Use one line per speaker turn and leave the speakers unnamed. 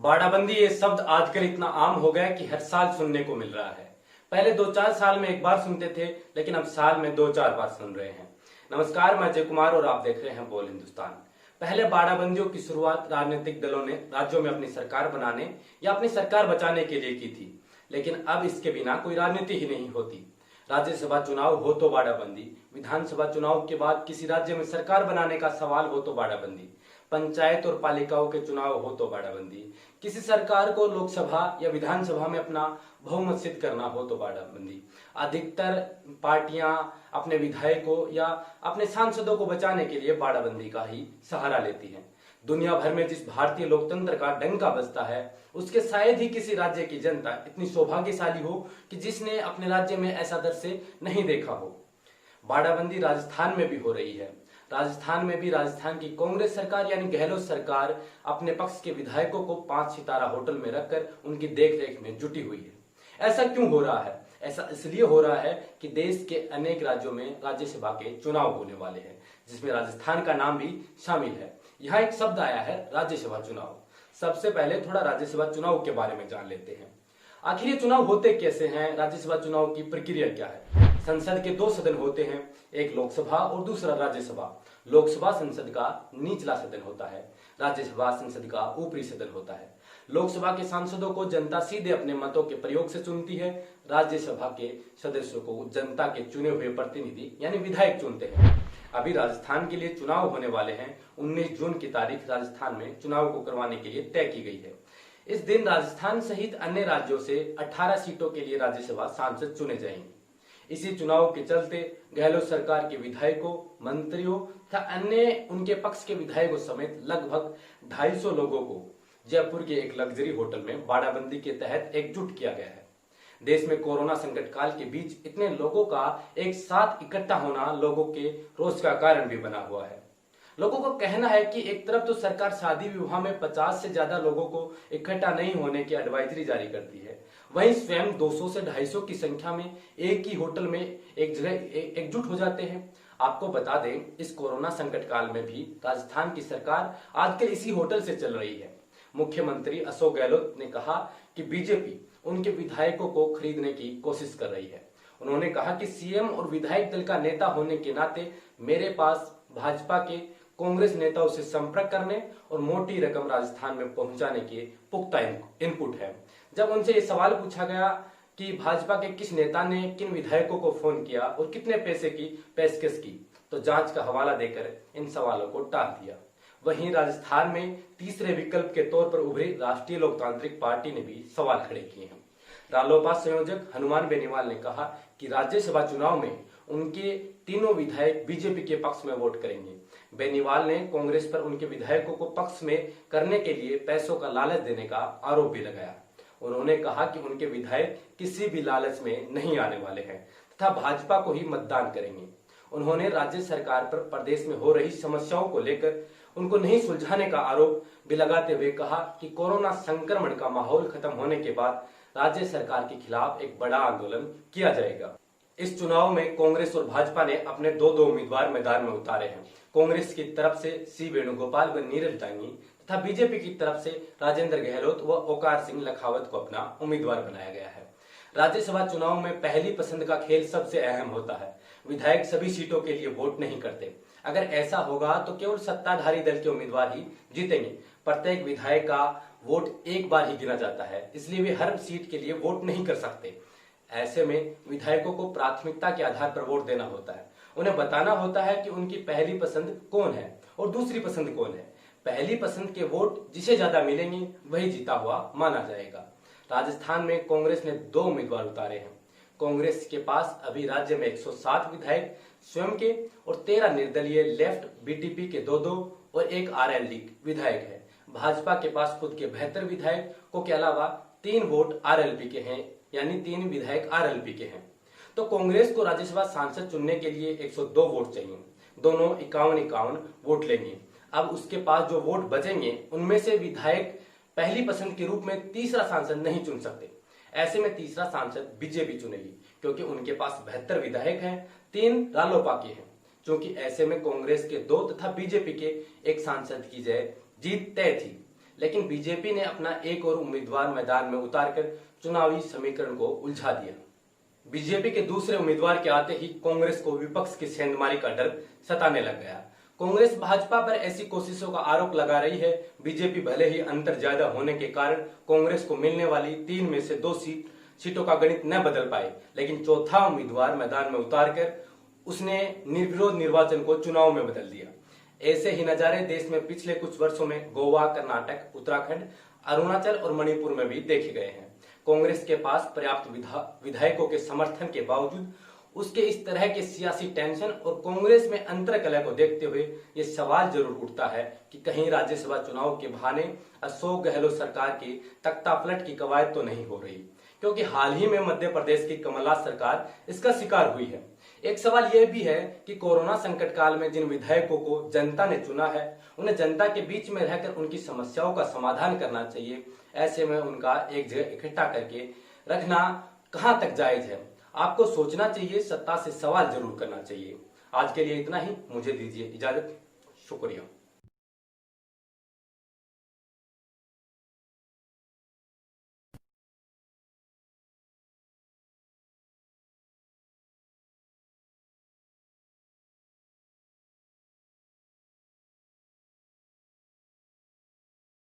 बाड़ाबंदी ये शब्द आजकल इतना आम हो गया कि हर साल सुनने को मिल रहा है। पहले 2-4 साल में एक बार सुनते थे, लेकिन अब साल में 2-4 बार सुन रहे हैं। नमस्कार, मैं अजय कुमार और आप देख रहे हैं बोल हिंदुस्तान। पहले बाड़ाबंदियों की शुरुआत राजनीतिक दलों ने राज्यों में अपनी सरकार बनाने या अपनी सरकार बचाने के लिए की थी, लेकिन अब इसके बिना कोई राजनीति ही नहीं होती। राज्यसभा चुनाव हो तो बाड़ाबंदी, विधानसभा चुनाव के बाद किसी राज्य में सरकार बनाने का सवाल हो तो बाड़ाबंदी, पंचायत और पालिकाओं के चुनाव हो तो बाड़ाबंदी, किसी सरकार को लोकसभा या विधानसभा में अपना बहुमत सिद्ध करना हो तो बाड़ाबंदी। अधिकतर पार्टियां अपने विधायकों या अपने सांसदों को बचाने के लिए बाड़ाबंदी का ही सहारा लेती हैं। दुनिया भर में जिस भारतीय लोकतंत्र का डंका बजता है, उसके शायद ही किसी राज्य की जनता इतनी सौभाग्यशाली हो कि जिसने अपने राज्य में ऐसा दृश्य नहीं देखा हो। बाड़ाबंदी राजस्थान में भी हो रही है। राजस्थान में भी राजस्थान की कांग्रेस सरकार यानी गहलोत सरकार अपने पक्ष के विधायकों को 5 सितारा होटल में रखकर उनकी देखरेख में जुटी हुई है। ऐसा क्यों हो रहा है? ऐसा इसलिए हो रहा है कि देश के अनेक राज्यों में राज्यसभा के चुनाव होने वाले हैं, जिसमें राजस्थान का नाम भी शामिल है। यहाँ एक शब्द आया है, राज्यसभा चुनाव। सबसे पहले थोड़ा राज्यसभा चुनाव के बारे में जान लेते हैं। आखिर ये चुनाव होते कैसे हैं? राज्यसभा चुनाव की प्रक्रिया क्या है? संसद के 2 सदन होते हैं, एक लोकसभा और दूसरा राज्यसभा। लोकसभा संसद का निचला सदन होता है, राज्यसभा संसद का ऊपरी सदन होता है। लोकसभा के सांसदों को जनता सीधे अपने मतों के प्रयोग से चुनती है। राज्यसभा के सदस्यों को जनता के चुने हुए प्रतिनिधि यानी विधायक चुनते हैं। अभी राजस्थान के लिए चुनाव होने वाले हैं। 19 जून की तारीख राजस्थान में चुनाव को करवाने के लिए तय की गई है। इस दिन राजस्थान सहित अन्य राज्यों से 18 सीटों के लिए राज्यसभा सांसद चुने जाएंगे। इसी चुनाव के चलते गहलोत सरकार के विधायकों, मंत्रियों तथा अन्य उनके पक्ष के विधायकों समेत लगभग 250 लोगों को जयपुर के एक लग्जरी होटल में बाड़ाबंदी के तहत एकजुट किया गया है। देश में कोरोना संकट काल के बीच इतने लोगों का एक साथ इकट्ठा होना लोगों के रोष का कारण भी बना हुआ है। लोगों का कहना है कि एक तरफ तो सरकार शादी विवाह में 50 से ज्यादा लोगों को इकट्ठा नहीं होने की एडवाइजरी जारी करती है, वहीं स्वयं 200 से 250 की संख्या में एक ही होटल में एक जगह एकजुट हो जाते हैं। आपको बता दें, इस कोरोना संकट काल में भी राजस्थान की सरकार आजकल इसी होटल से चल रही है। मुख्यमंत्री अशोक गहलोत ने कहा कि बीजेपी उनके विधायकों को खरीदने की कोशिश कर रही है। उन्होंने कहा कि सीएम और विधायक दल का नेता होने के नाते मेरे पास भाजपा के कांग्रेस नेताओं से संपर्क करने और मोटी रकम राजस्थान में पहुंचाने के पुख्ता इनपुट है। जब उनसे ये सवाल पूछा गया कि भाजपा के किस नेता ने किन विधायकों को फोन किया और कितने पैसे की पेशकश की, तो जांच का हवाला देकर इन सवालों को टाल दिया। वहीं राजस्थान में तीसरे विकल्प के तौर पर उभरी राष्ट्रीय लोकतांत्रिक पार्टी ने भी सवाल खड़े किए हैं। रालोपा संयोजक हनुमान बेनीवाल ने कहा कि राज्यसभा चुनाव में उनके तीनों विधायक बीजेपी के पक्ष में वोट करेंगे। बेनीवाल ने कांग्रेस पर उनके विधायकों को पक्ष में करने के लिए पैसों का लालच देने का आरोप भी लगाया। उन्होंने कहा कि उनके विधायक किसी भी लालच में नहीं आने वाले हैं तथा भाजपा को ही मतदान करेंगे। उन्होंने राज्य सरकार पर प्रदेश में हो रही समस्याओं को लेकर उनको नहीं सुलझाने का आरोप भी लगाते हुए कहा कि कोरोना संक्रमण का माहौल खत्म होने के बाद राज्य सरकार के खिलाफ एक बड़ा आंदोलन किया जाएगा। इस चुनाव में कांग्रेस और भाजपा ने अपने 2 उम्मीदवार मैदान में उतारे हैं। कांग्रेस की तरफ से सी वेणुगोपाल व नीरज डांगी तथा बीजेपी की तरफ से राजेंद्र गहलोत व ओकार सिंह लखावत को अपना उम्मीदवार बनाया गया है। राज्यसभा चुनाव में पहली पसंद का खेल सबसे अहम होता है। विधायक सभी सीटों के लिए वोट नहीं करते। अगर ऐसा होगा तो केवल सत्ताधारी दल के उम्मीदवार ही जीतेंगे। प्रत्येक विधायक का वोट एक बार ही गिना जाता है, इसलिए वे हर सीट के लिए वोट नहीं कर सकते। ऐसे में विधायकों को प्राथमिकता के आधार पर वोट देना होता है। उन्हें बताना होता है कि उनकी पहली पसंद कौन है और दूसरी पसंद कौन है। पहली पसंद के वोट जिसे ज्यादा मिलेंगे वही जीता हुआ माना जाएगा। राजस्थान में कांग्रेस ने 2 उम्मीदवार उतारे हैं। कांग्रेस के पास अभी राज्य में 107 विधायक स्वयं के और 13 निर्दलीय लेफ्ट बीटीपी के 2 और 1 आरएलडी विधायक है। भाजपा के पास खुद के 72 विधायकों के अलावा 3 वोट आरएलपी के हैं, यानी 3 विधायक आरएलपी के हैं। तो कांग्रेस को राज्यसभा सांसद चुनने के लिए 102 वोट चाहिए। दोनों 51-51 वोट लेंगे। अब उसके पास जो वोट बचेंगे उनमें से विधायक पहली पसंद के रूप में तीसरा सांसद नहीं चुन सकते। ऐसे में तीसरा सांसद बीजेपी चुनेगी, क्योंकि उनके पास 72 विधायक हैं, 3 रालोपा के हैं। क्योंकि ऐसे में कांग्रेस के 2 तथा बीजेपी के 1 सांसद की जीत तय थी। लेकिन बीजेपी ने अपना एक और उम्मीदवार मैदान में उतारकर चुनावी समीकरण को उलझा दिया। बीजेपी के दूसरे उम्मीदवार के आते ही कांग्रेस को विपक्ष की सेंधमारी का डर सताने लग गया। कांग्रेस भाजपा पर ऐसी कोशिशों का आरोप लगा रही है। बीजेपी भले ही अंतर ज्यादा होने के कारण कांग्रेस को मिलने वाली 3 में से 2 सीटों का गणित न बदल पाए, लेकिन चौथा उम्मीदवार मैदान में उतारकर उसने निर्विरोध निर्वाचन को चुनाव में बदल दिया। ऐसे ही नजारे देश में पिछले कुछ वर्षों में गोवा, कर्नाटक, उत्तराखंड, अरुणाचल और मणिपुर में भी देखे गए हैं। कांग्रेस के पास पर्याप्त विधायकों के समर्थन के बावजूद उसके इस तरह के सियासी टेंशन और कांग्रेस में अंतर्कलह को देखते हुए ये सवाल जरूर उठता है कि कहीं राज्यसभा चुनाव के बहाने अशोक गहलोत सरकार की तख्तापलट की कवायद तो नहीं हो रही, क्योंकि हाल ही में मध्य प्रदेश की कमलनाथ सरकार इसका शिकार हुई है। एक सवाल यह भी है कि कोरोना संकट काल में जिन विधायकों को जनता ने चुना है, उन्हें जनता के बीच में रहकर उनकी समस्याओं का समाधान करना चाहिए। ऐसे में उनका एक जगह इकट्ठा करके रखना कहां तक जायज है? आपको सोचना चाहिए, सत्ता से सवाल जरूर करना चाहिए। आज के लिए इतना ही, मुझे दीजिए इजाजत। शुक्रिया।